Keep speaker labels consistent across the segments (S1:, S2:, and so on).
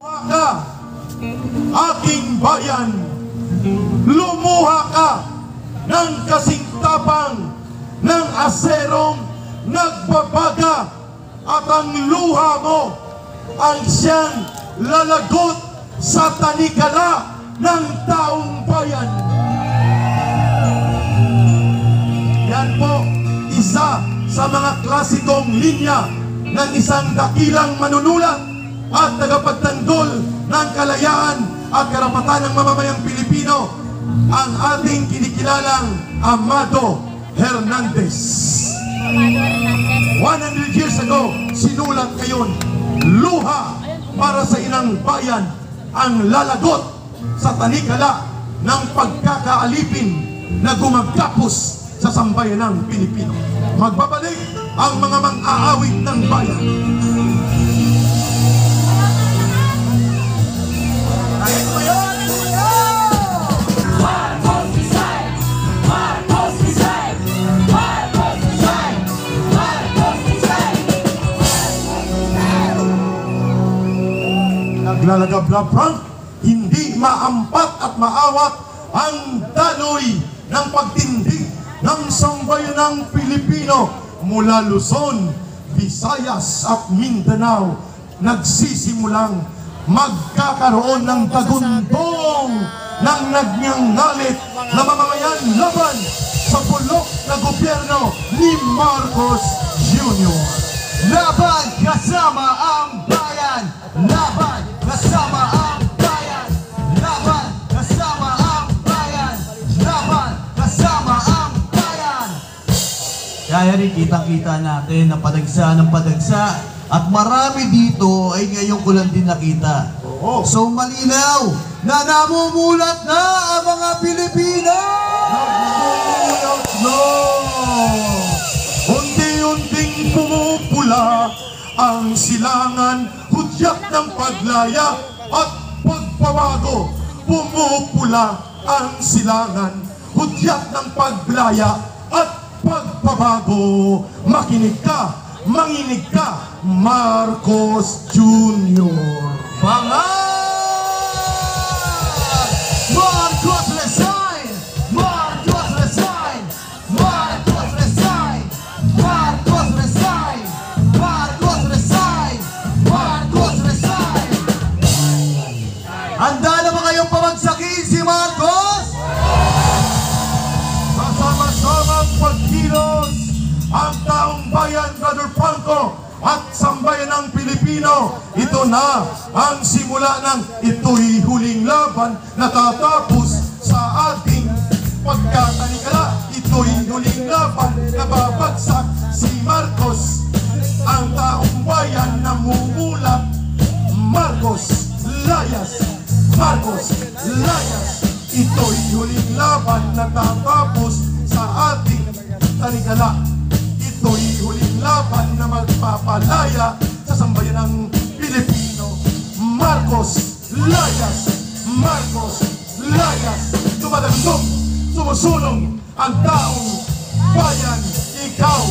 S1: ka, aking bayan, lumuha ka ng kasingtapang ng aserong nagbabaga at ang luha mo ang siyang lalagot sa tanikala ng taong bayan. Yan po, isa sa mga klasikong linya ng isang dakilang manunulat at tagapagtanggol ng kalayaan at karapatan ng mamamayang Pilipino, ang ating kinikilalang Amado Hernandez. 100 years ago, sinulat ngayon, luha para sa inang bayan, ang lalagot sa tanikala ng pagkakaalipin na gumagapos sa sambayan ng Pilipino. Magbabalik ang mga mang-aawit ng bayan. Kahit mo yun! Naglalagab-lab Frank, hindi maampat at maawat ang daloy ng pagtindig ng sambayanang Pilipino mula Luzon, Visayas at Mindanao. Nagsisimulang magkakaroon ng tagundong ng nagngangalit na mamamayan laban sa bulok na gobyerno ni Marcos Jr.
S2: Laban kasama ang bayan! Laban kasama ang bayan! Laban kasama ang bayan! Laban kasama ang bayan! Kaya rin kitang-kita natin na padagsa ng padagsa at marami dito ay ngayon ko lang din nakita. So malinaw na namumulat na ang mga Pilipino!
S1: Namumulat na! Unti-unting pumupula ang silangan, hudyat ng paglaya at pagpabago. Pumupula ang silangan, hudyat ng paglaya at pagpabago. Makinig ka, manginig ka, Marcos Jr.
S2: Marcos resign! Marcos resign! Marcos resign! Marcos resign! Marcos resign! Marcos resign! Handa na ba kayong pamagsakin si Marcos?
S1: Kasama-samang pagkilos ang taong bayan, Brother Franco, at sambayan ng Pilipino. Ito na ang simula ng ito'y huling laban na tatapos sa ating pagkatanikala. Ito'y huling laban na babagsak si Marcos. Ang taong bayan na mumulat, Marcos Layas, Marcos Layas. Ito'y huling laban na tatapos sa ating tanikala. Ito'y huling laban na magpapalaya sa sambayan ng Pilipino. Marcos Layas, Marcos Layas. Tumadagdog, sumusulong ang taong bayan. Ikaw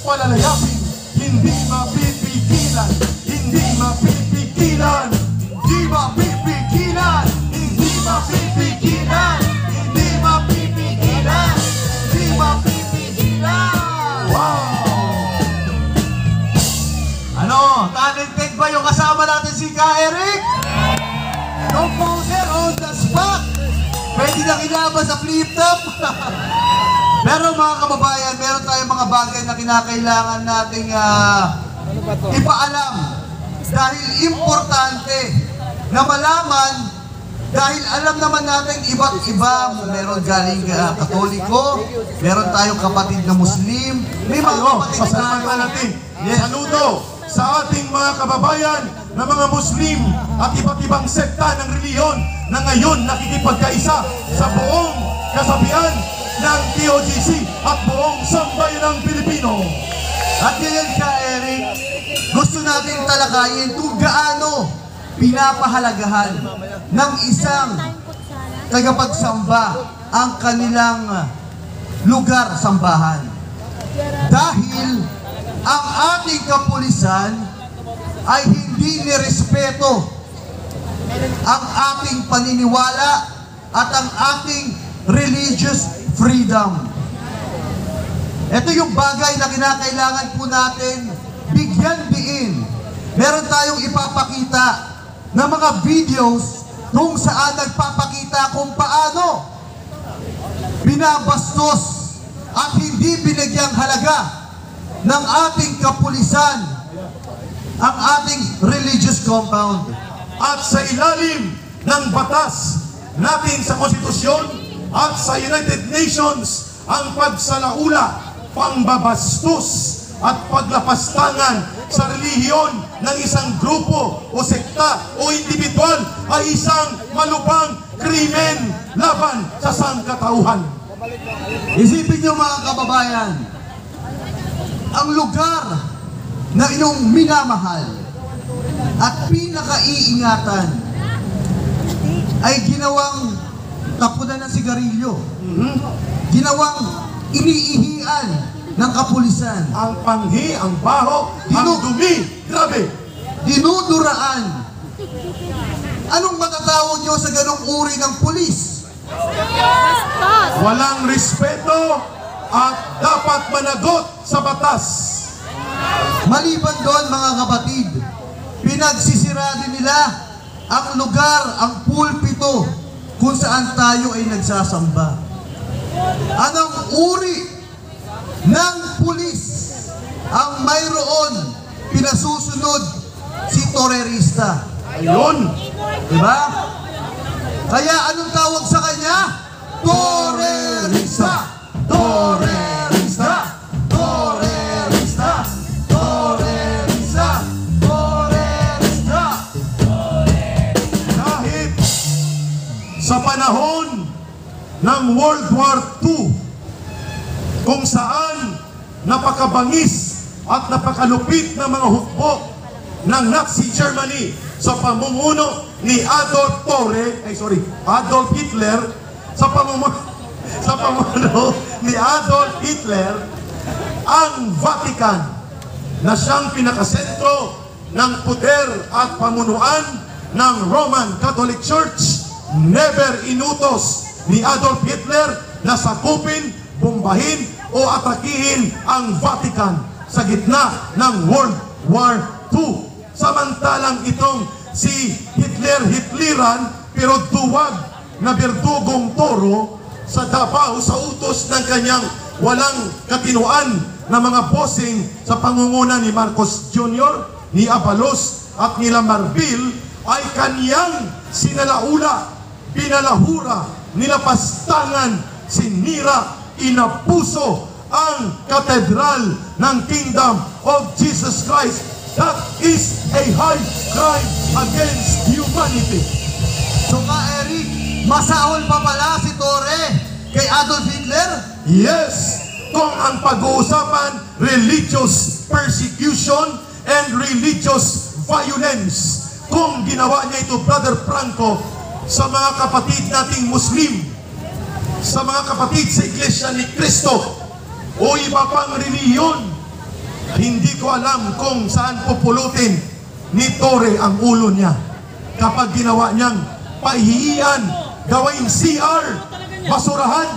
S1: palalayapin, hindi mapipigilan, hindi mapipigilan, hindi mapipigilan, hindi mapipigilan, hindi mapipigilan, hindi mapipigilan. Wow!
S2: Ano? Talented ba yung kasama natin si Ka Eric? Composer on the spot! Pwede na kinabas sa flip top! Pero mga kababayan, meron tayong mga bagay na kinakailangan nating ipaalam. Dahil importante na malaman, dahil alam naman natin iba't iba, meron galing Katoliko, meron tayong kapatid na Muslim, may mga kapatid
S1: Pasalamatan natin. Saludo sa ating mga kababayan na mga Muslim at iba't ibang sekta ng reliyon na ngayon nakikipagkaisa sa buong kasabihan ng TOGC at buong sambayan ng Pilipino.
S2: At ngayon ka, Eric, gusto natin talakayin kung gaano pinapahalagahan ng isang tagapagsamba ang kanilang lugar sambahan. Dahil ang ating kapulisan ay hindi nirespeto ang ating paniniwala at ang ating religious freedom. Ito yung bagay na kinakailangan po natin bigyan diin. Meron tayong ipapakita na mga videos kung saan nagpapakita kung paano binabastos at hindi binigyang halaga ng ating kapulisan ang ating religious compound.
S1: At sa ilalim ng batas natin sa konstitusyon at sa United Nations, ang pagsalaula, pangbabastos at paglapastangan sa relihiyon ng isang grupo o sekta o individual ay isang malubhang krimen laban sa sangkatauhan.
S2: Isipin niyo mga kababayan, ang lugar na inyong minamahal at pinakaiingatan ay ginawang tapunan ng sigarilyo, ginawang iniihian ng kapulisan,
S1: Ang panghi, ang baho, ang dumi, grabe.
S2: dinuduraan. Anong matatawag niyo sa ganong uri ng pulis?
S1: Walang respeto at dapat managot sa batas.
S2: Maliban doon mga kapatid, pinagsisira din nila ang lugar, ang pulpito kung saan tayo ay nagsasamba. Anong uri ng pulis ang mayroon pinasusunod si terorista?
S1: Ayun.
S2: Diba? Kaya anong tawag sa kanya? Terorista! Terorista! Terorista! Terorista! Terorista!
S1: Kahit sa panahon ng World War II, kung saan napakabangis at napakalupit na mga hukbo ng Nazi Germany sa pamumuno ni Adolf Hitler, sa pamumuno ni Adolf Hitler, ang Vatican na siyang pinakasentro ng puder at pamunuan ng Roman Catholic Church, never inutos ni Adolf Hitler na sakupin, bombahin o atakihin ang Vatican sa gitna ng World War II. Samantalang itong si Hitleran pero duwag na berdugong toro sa Davao sa utos ng kanyang walang katinuan na mga bossing sa pangunguna ni Marcos Jr., ni Abalos at ni Lamarville ay kanyang sinalaula, pinalahura, nilapastangan, sinira, inapuso ang katedral ng Kingdom of Jesus Christ. That is a high crime against humanity.
S2: So ka, Eric, masahol pa pala si Torre kay Adolf Hitler?
S1: Yes, kung ang pag-uusapan religious persecution and religious violence, kung ginawa niya ito, Brother Franco, sa mga kapatid nating Muslim, sa mga kapatid sa Iglesia ni Cristo o iba pang relihiyon, hindi ko alam kung saan pupulutin ni Torre ang ulo niya kapag ginawa niyang pahihiyan, gawing CR, basurahan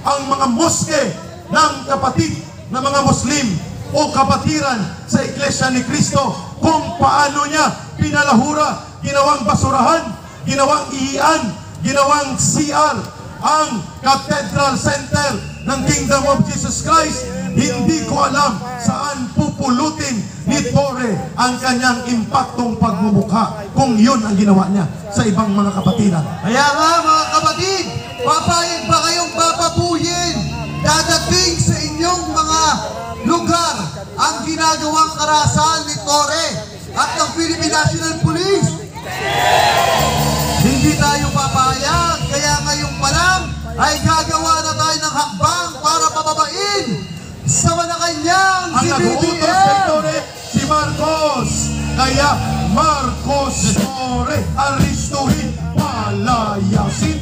S1: ang mga moske ng kapatid na mga Muslim o kapatiran sa Iglesia ni Cristo, kung paano niya pinalahura, ginawang basurahan, ginawang ihian, ginawang CR ang Cathedral Center ng Kingdom of Jesus Christ. Hindi ko alam saan pupulutin ni Torre ang kanyang impaktong pagmumukha kung yun ang ginawa niya sa ibang mga kapatiran.
S2: Kaya nga mga kapatid, papayag ba kayong papabuyin? Dadating sa inyong mga lugar ang ginagawang karahasan ni Torre at ng Philippine National Police? Hindi tayo papayag, kaya ngayon pa lang ay gagawa na tayo ng hakbang para pababain sa Malacanang
S1: Ang
S2: si
S1: nag-uutos kay
S2: BBM.
S1: Torre, si Marcos. Kaya Marcos Torre, aristuhin, palayasin.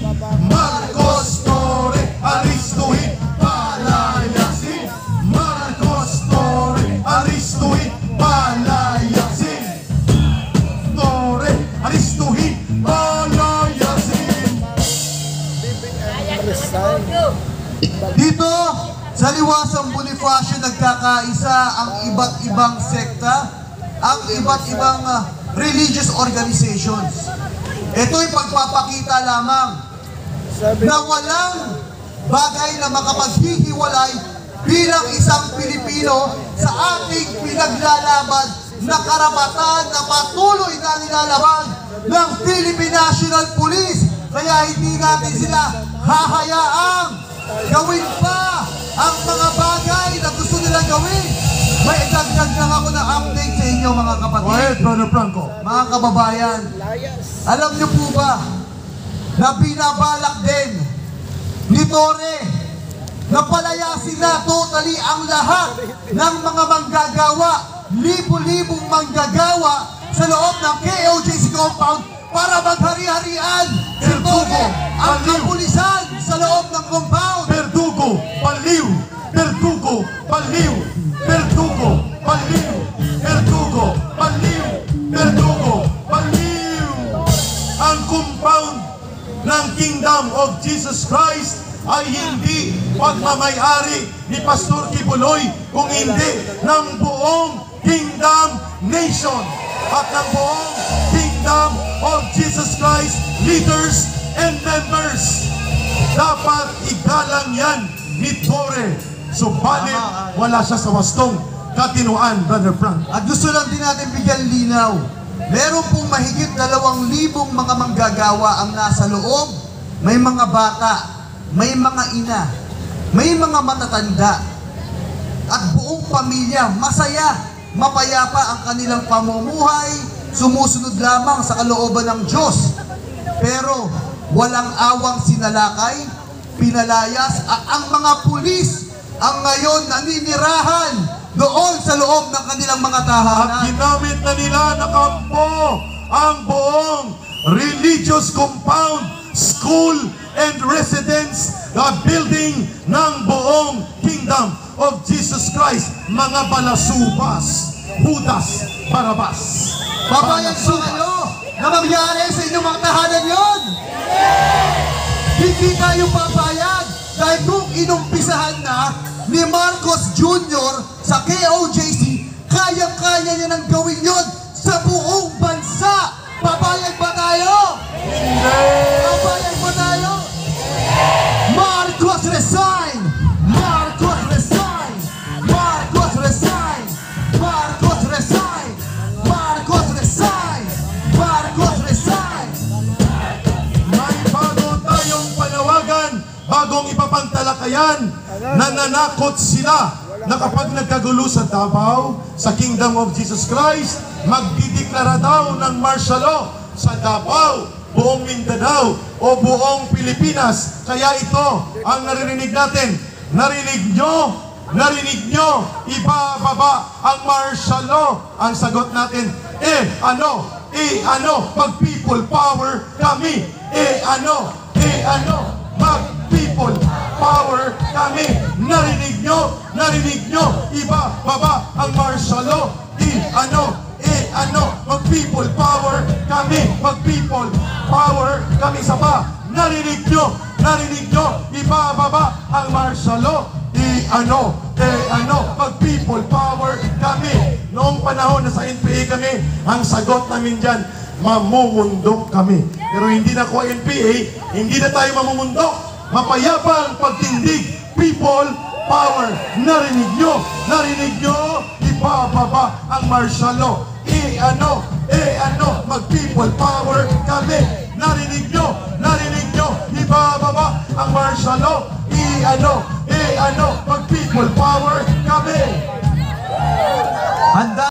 S1: Marcos Torre, aristuhin, palayasin. Marcos Torre, aristuhin, palayasin. Torre, aristuhin, palayasin.
S2: Dito, sa Liwasang Bonifacio, nagkakaisa ang iba't ibang sekta, ang iba't ibang religious organizations. Ito'y pagpapakita lamang na walang bagay na makapaghihiwalay bilang isang Pilipino sa ating pinaglalaban na karapatan na patuloy na nilalaban ng Philippine National Police. Kaya hindi natin sila hahayaang gawin pa ang mga bagay na gusto nilang gawin. May dagdag lang ako na update sa inyo, mga kapatid.
S1: Go ahead, Brother Franco.
S2: Mga kababayan, alam niyo po ba na binabalak din ni Torre na palayasin na totally ang lahat ng mga manggagawa, libo-libong manggagawa sa loob ng KOJC compound para maghari-harian si Torre ang kapulisan sa loob ng compound.
S1: Verdugo, baliw! Verdugo, baliw! Verdugo, baliw! Verdugo, baliw! Verdugo, baliw! Ang compound ng Kingdom of Jesus Christ ay hindi pagmamayari ni Pastor Kibuloy, kung hindi ng buong Kingdom Nation at ng buong Kingdom of Jesus Christ leaders and members. Dapat igalang yan ni Torre. Subalit, wala siya sa wastong katinuan, Brother Frank.
S2: At gusto lang din natin bigyan linaw. Meron pong mahigit 2,000 mga manggagawa ang nasa loob. May mga bata, may mga ina, may mga matatanda, at buong pamilya, masaya, mapayapa ang kanilang pamumuhay, sumusunod lamang sa kalooban ng Diyos. Pero walang awang sinalakay, pinalayas, at ang mga pulis ang ngayon naninirahan doon sa loob ng kanilang mga tahanan.
S1: At ginamit na nila na kampo ang buong religious compound, school and residence, the building ng buong Kingdom of Jesus Christ. Mga balasubas, Judas, Barabas.
S2: Papayag po kayo na mangyari sa inyong mga tahanan yun. Hindi tayo papayag dahil kung inumpisahan na ni Marcos Jr. sa KOJC, kayang-kaya niya nang gawin yun sa buong bansa. Papayag ba tayo?
S1: Hindi!
S2: Papayag ba tayo? Marcos resign! Marcos resign! Marcos resign! Marcos resign! Marcos resign! Marcos resign!
S1: May bago tayong panawagan, bagong ipapangtalakayan. Nananakot sila na kapag nagkagulo sa Davao, sa Kingdom of Jesus Christ, magdideklara daw ng martial law sa Davao, buong Mindanao o buong Pilipinas. Kaya ito ang naririnig natin. Narinig nyo, ibababa ang martial law. Ang sagot natin, mag-people power kami. Mag-people power kami. Narinig nyo, ibababa ang martial law. Mag-people power kami. Mag-people power kami. Isa pa, narinig nyo, ibababa ang martial law. Mag-people power kami. Noong panahon na sa NPA kami, ang sagot namin dyan, mamumundok kami. Pero hindi na ko NPA, hindi na tayo mamumundok. Mapayapang pagtindig, people power. Narinig nyo, ibababa ang martial law. Mag-people power kami. Narinig nyo, ibababa ang martial law. Mag-people power kami.
S2: Handa